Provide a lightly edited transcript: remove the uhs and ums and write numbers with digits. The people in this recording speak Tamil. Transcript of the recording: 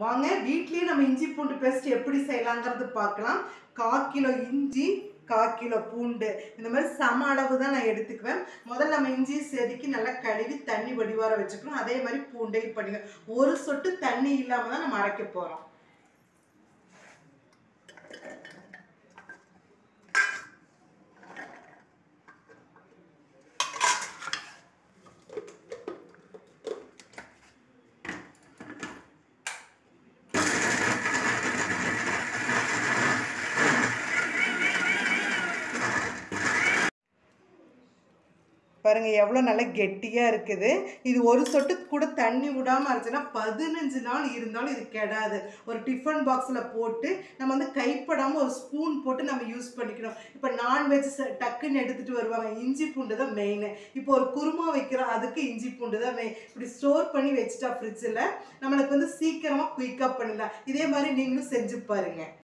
வாங்க வீட்லயே நம்ம இஞ்சி பூண்டு பேஸ்ட் எப்படி செய்யலாங்கிறது பார்க்கலாம். 1/4 கிலோ இஞ்சி, 1/4 கிலோ பூண்டு இந்த மாதிரி சம அளவு தான் நான் எடுத்துக்குவேன். முதல்ல நம்ம இஞ்சி செதுக்கி நல்லா கழுவி தண்ணி வடிவார வச்சுக்கணும். அதே மாதிரி பூண்டையும் பண்ணுங்க. ஒரு சொட்டு தண்ணி இல்லாம தான் நம்ம அரைக்க போறோம். பாருங்க எவ்வளோ நல்லா கெட்டியாக இருக்குது. இது ஒரு சொட்டு கூட தண்ணி விடாமல் அரைச்சுன்னா 15 நாள் இருந்தாலும் இது கெடாது. ஒரு டிஃபன் பாக்ஸில் போட்டு நம்ம வந்து கைப்படாமல் ஒரு ஸ்பூன் போட்டு நம்ம யூஸ் பண்ணிக்கணும். இப்போ நான்வெஜ் டக்குன்னு எடுத்துகிட்டு வருவாங்க. இஞ்சி பூண்டு தான் மெயின். இப்போ ஒரு குருமா வைக்கிறோம், அதுக்கு இஞ்சி பூண்டு தான் மெயின். இப்படி ஸ்டோர் பண்ணி வச்சுட்டா ஃப்ரிட்ஜில் நம்மளுக்கு வந்து சீக்கிரமாக குயிக்காக பண்ணிடலாம். இதே மாதிரி நீங்களும் செஞ்சு பாருங்கள்.